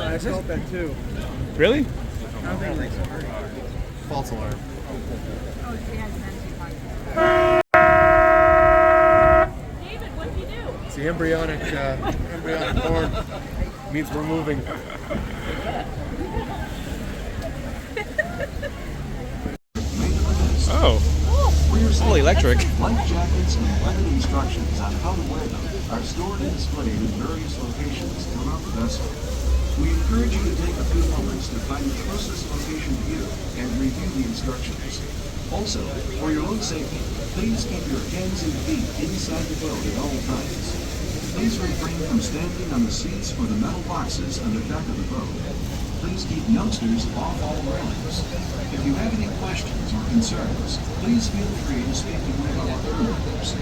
I felt that too. Really? I don't think it's False alarm. Oh, she has an empty pocket. David, what'd you do? It's the embryonic form. Means we're moving. Oh. All electric. Life jackets and weather instructions on how to wear them are stored and displayed in various locations throughout the vessel. We encourage you to take a few moments to find the closest location to you and review the instructions. Also, for your own safety, please keep your hands and feet inside the boat at all times. Please refrain from standing on the seats or the metal boxes on the back of the boat. Please keep youngsters off all railings. If you have any questions or concerns, please feel free to speak to one of our crew members.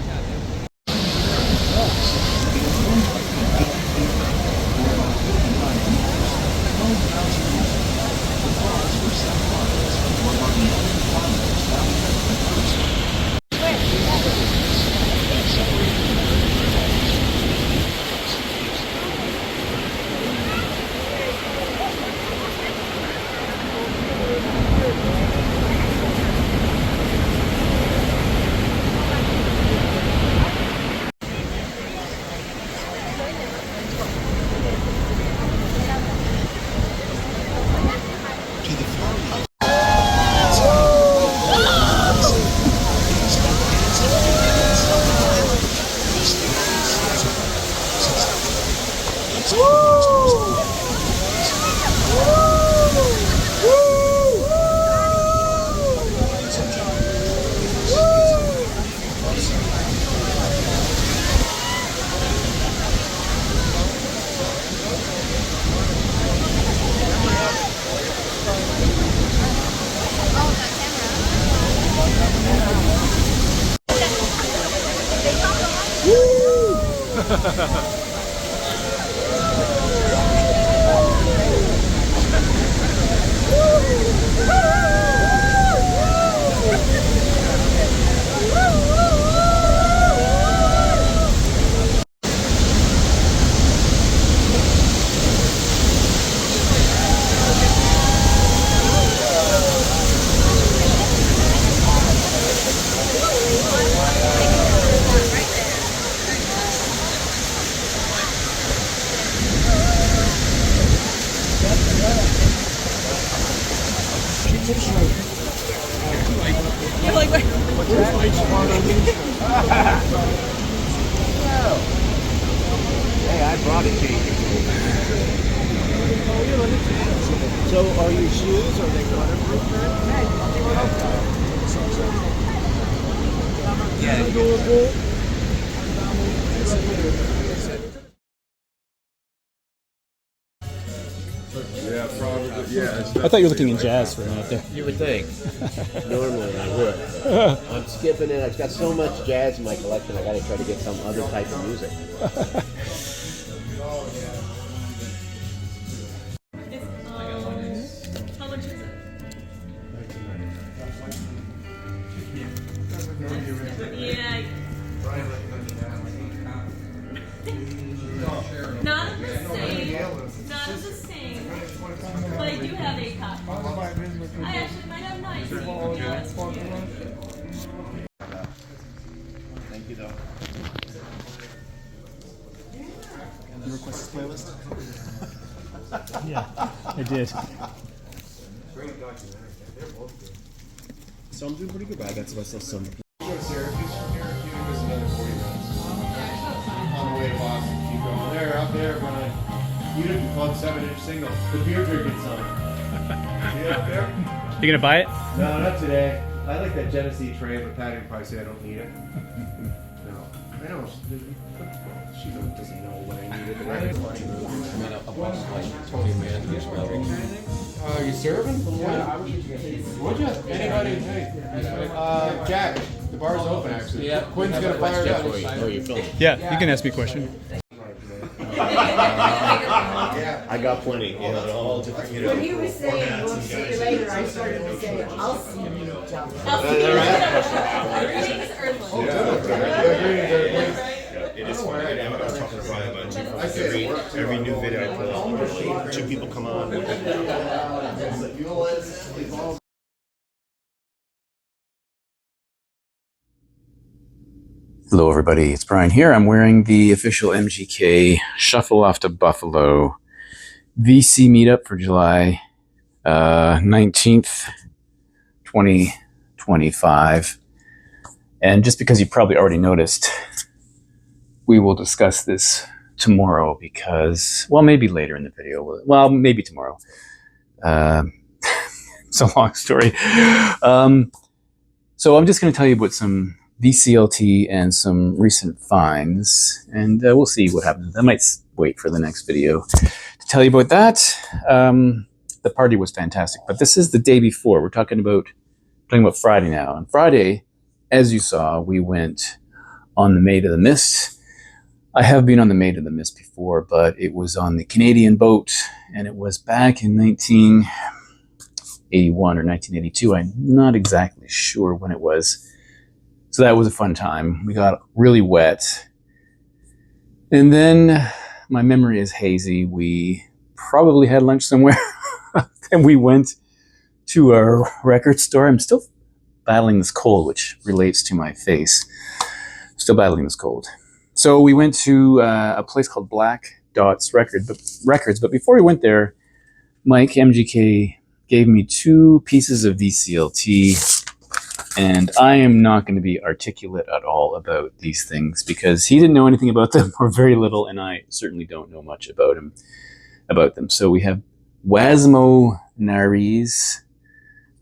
You're like, wait. Hey, I brought a change. So are your shoes, are they waterproof? Yeah, probably. Yeah. I thought you were looking in jazz for a minute there. You would think. Normally I would. I'm skipping it. I've got so much jazz in my collection, I gotta try to get some other type of music. How much is it? Yeah. Not of the same. Not of the same. But I do have a copy. I actually might have mine. So you can be honest with you. Thank you though. You request this playlist? Yeah, I did. Great documentary. They're both good. So I'm doing pretty good, but I got myself some. Go to Syracuse from here. It's another 40 minutes. On the way to Boston, keep going. They're up there gonna eat a club 7-inch single. The beer drinking song. See it up there? You gonna buy it? No, not today. I like that Genesee tray, but Patty would probably say I don't need it. No. I know. She doesn't know what I needed. You serving? Yeah. Would you? Anybody? Hey. Jack, the bar's open actually. Yeah. Quinn's gonna fire it up. Oh, you're filming. Yeah, you can ask me a question. I got plenty. You know, all different. You know. When he was saying, we'll see you later, I started to say, I'll see you, John. I'll see you later. Greetings, Earthling. Yeah. It is funny. I was talking to Brian about Every new video I put out, 2 people come on. Hello, everybody. It's Brian here. I'm wearing the official MGK Shuffle Off to Buffalo VC meetup for July 19th, 2025. And just because you probably already noticed, we will discuss this tomorrow because, well, maybe later in the video. Well, maybe tomorrow. It's a long story. So I'm just going to tell you about some VCLT and some recent finds, and we'll see what happens. I might wait for the next video to tell you about that. The party was fantastic, but this is the day before. We're talking about Friday now. On Friday, as you saw, we went on the Maid of the Mist. I have been on the Maid of the Mist before, but it was on the Canadian boat, and it was back in 1981 or 1982. I'm not exactly sure when it was. So that was a fun time. We got really wet. And then my memory is hazy. We probably had lunch somewhere and we went to a record store. I'm still battling this cold, which relates to my face. Still battling this cold. So we went to a place called Black Dots Records. But before we went there, Mike, MGK, gave me 2 pieces of VCLT. And I am not going to be articulate at all about these things because he didn't know anything about them or very little, and I certainly don't know much about them. So we have Wasmo Nari's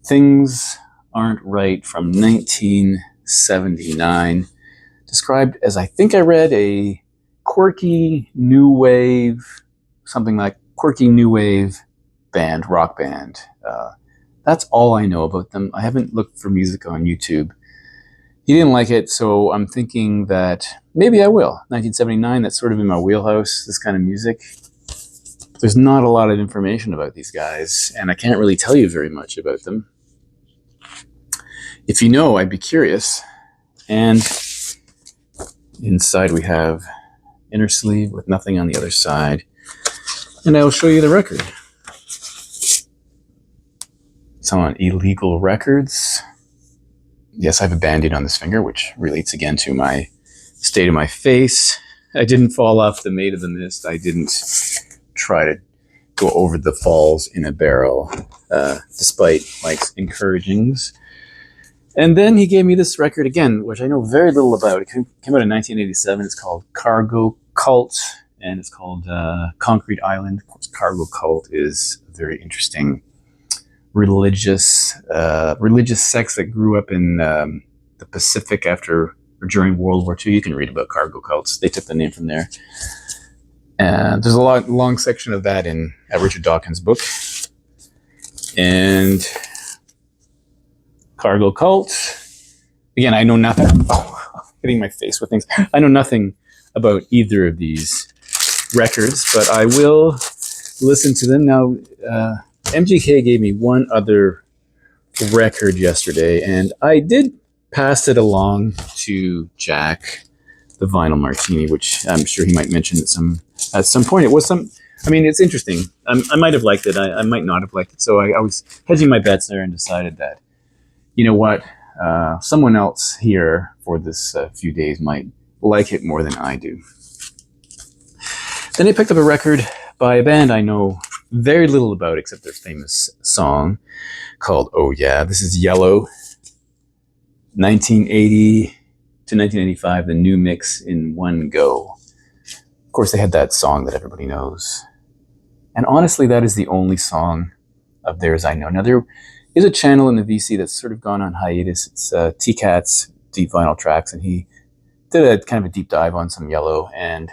Things Aren't Right from 1979, described as, I think I read, a quirky new wave, something like quirky new wave band, rock band. That's all I know about them. I haven't looked for music on YouTube. He didn't like it, so I'm thinking that maybe I will. 1979, that's sort of in my wheelhouse, this kind of music. There's not a lot of information about these guys, and I can't really tell you very much about them. If you know, I'd be curious. And inside we have inner sleeve with nothing on the other side. And I will show you the record. It's on Illegal Records. Yes, I have a Band-Aid on this finger, which relates again to my state of my face. I didn't fall off the Maid of the Mist. I didn't try to go over the falls in a barrel, despite Mike's encouragings. And then he gave me this record again, which I know very little about. It came out in 1987. It's called Cargo Cult, and it's called Concrete Island. Of course, Cargo Cult is a very interesting religious sects that grew up in the Pacific after or during World War II. You can read about cargo cults. They took the name from there. And there's a long section of that in Richard Dawkins' book. And Cargo Cult. Again, I know nothing. Hitting my face with things. I know nothing about either of these records, but I will listen to them now. MGK gave me one other record yesterday, and I did pass it along to Jack, the Vinyl Martini, which I'm sure he might mention at some point. It was it's interesting. I might have liked it. I might not have liked it. So I was hedging my bets there and decided that, you know what, someone else here for this few days might like it more than I do. Then I picked up a record by a band I know very little about except their famous song called Oh Yeah. This is Yellow, 1980 to 1985, the new mix in one go. Of course, they had that song that everybody knows. And honestly, that is the only song of theirs I know. Now, there is a channel in the VC that's sort of gone on hiatus. It's T-Cat's Deep Vinyl Tracks, and he did a kind of a deep dive on some Yellow, and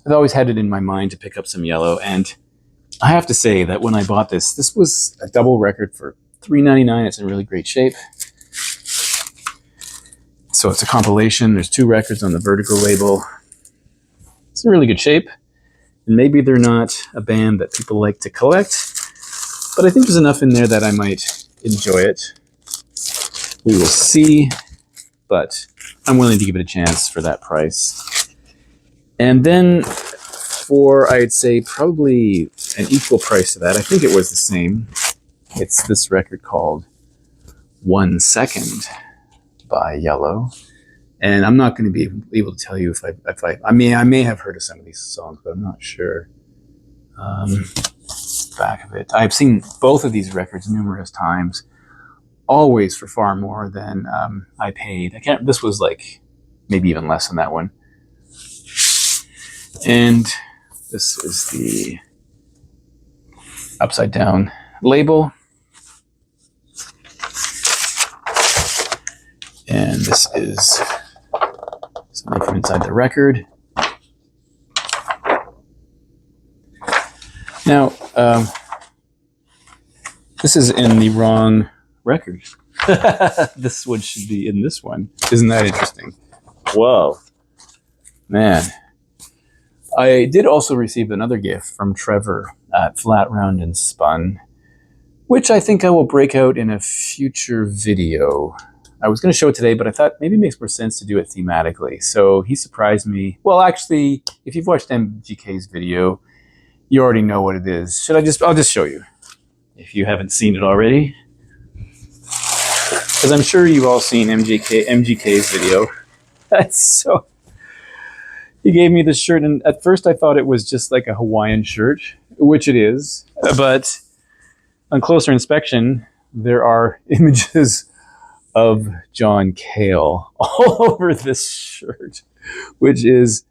I've always had it in my mind to pick up some Yellow, and I have to say that when I bought this was a double record for $3.99. It's in really great shape. So it's a compilation. There's 2 records on the Vertigo label. It's in really good shape. And maybe they're not a band that people like to collect, but I think there's enough in there that I might enjoy it. We will see, but I'm willing to give it a chance for that price. And then for, I'd say, probably an equal price to that. I think it was the same. It's this record called 1 Second by Yellow. And I'm not going to be able to tell you if I may have heard of some of these songs, but I'm not sure. Back of it. I've seen both of these records numerous times, always for far more than I paid. This was like maybe even less than that one. And this is the upside down label. And this is something from inside the record. Now, this is in the wrong record. This one should be in this one. Isn't that interesting? Whoa. Man. I did also receive another gift from Trevor at Flat Round and Spun, which I think I will break out in a future video. I was going to show it today, but I thought maybe it makes more sense to do it thematically. So he surprised me. Well, actually, if you've watched MGK's video, you already know what it is. I'll just show you if you haven't seen it already. Because I'm sure you've all seen MGK's video. So he gave me this shirt, and at first I thought it was just like a Hawaiian shirt, which it is. But on closer inspection, there are images of John Cale all over this shirt, which is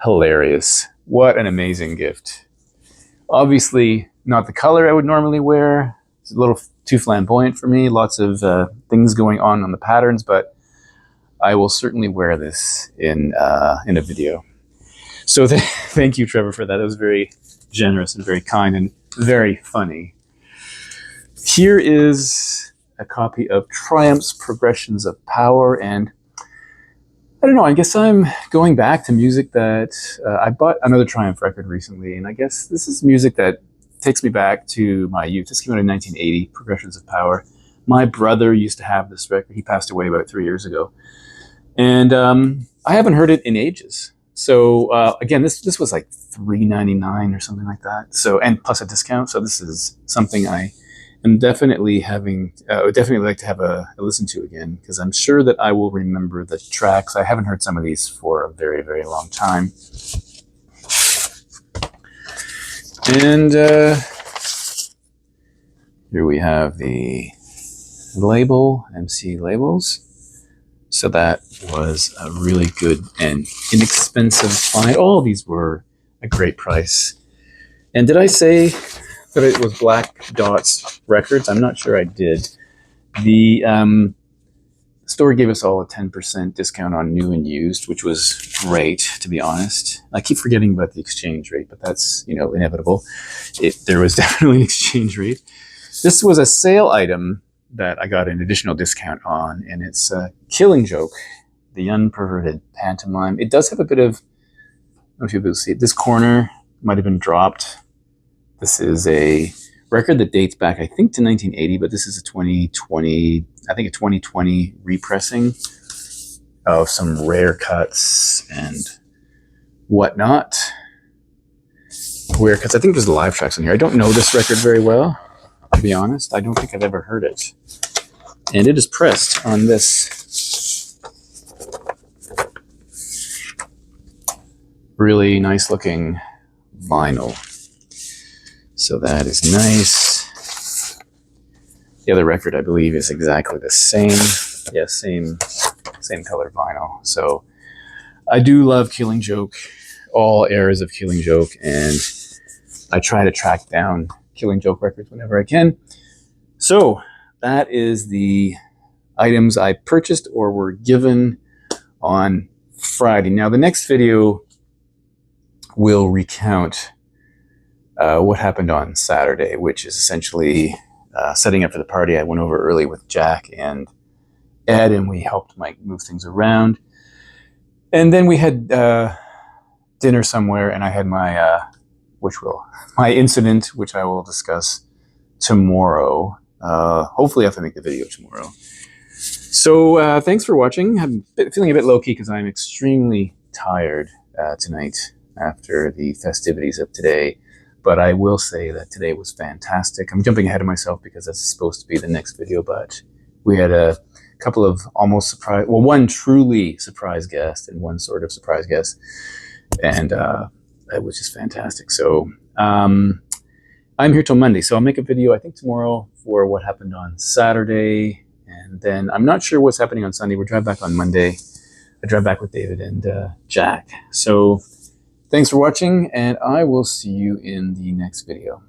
hilarious. What an amazing gift. Obviously, not the color I would normally wear. It's a little too flamboyant for me. Lots of things going on the patterns, but I will certainly wear this in a video. So thank you, Trevor, for that. It was very generous and very kind and very funny. Here is a copy of Triumph's Progressions of Power, and I don't know, I guess I'm going back to music that I bought another Triumph record recently, and I guess this is music that takes me back to my youth. This came out in 1980, Progressions of Power. My brother used to have this record. He passed away about 3 years ago. And I haven't heard it in ages. So again, this was like $3.99 or something like that. So, and plus a discount. So this is something I am definitely would definitely like to have a listen to again, because I'm sure that I will remember the tracks. I haven't heard some of these for a very, very long time. And here we have the label, MC Labels. So that was a really good and inexpensive find. All of these were a great price. And did I say that it was Black Dots Records? I'm not sure I did. The store gave us all a 10% discount on new and used, which was great, to be honest. I keep forgetting about the exchange rate, but that's, inevitable. There was definitely an exchange rate. This was a sale item that I got an additional discount on, and it's Killing Joke, the Unperverted Pantomime. It does have a bit of, I don't know if you'll be able to see it, this corner might have been dropped. This is a record that dates back, I think, to 1980, but this is a 2020 repressing of some rare cuts and whatnot. Rare cuts, I think there's live tracks on here. I don't know this record very well, to be honest. I don't think I've ever heard it. And it is pressed on this really nice looking vinyl. So that is nice. The other record, I believe, is exactly the same. Yeah, same color vinyl. So I do love Killing Joke, all eras of Killing Joke, and I try to track down Killing Joke records whenever I can. So that is the items I purchased or were given on Friday. Now the next video will recount what happened on Saturday, which is essentially setting up for the party. I went over early with Jack and Ed, and we helped Mike move things around. And then we had dinner somewhere, and I had my incident, which I will discuss tomorrow. Hopefully I have to make the video tomorrow. So thanks for watching. I'm feeling a bit low-key because I'm extremely tired tonight. after the festivities of today. But I will say that today was fantastic. I'm jumping ahead of myself because that's supposed to be the next video, but we had a couple of almost surprise, well, one truly surprise guest and one sort of surprise guest. And it was just fantastic. So I'm here till Monday. So I'll make a video, I think tomorrow, for what happened on Saturday. And then I'm not sure what's happening on Sunday. We'll drive back on Monday. I drive back with David and Jack. So thanks for watching, and I will see you in the next video.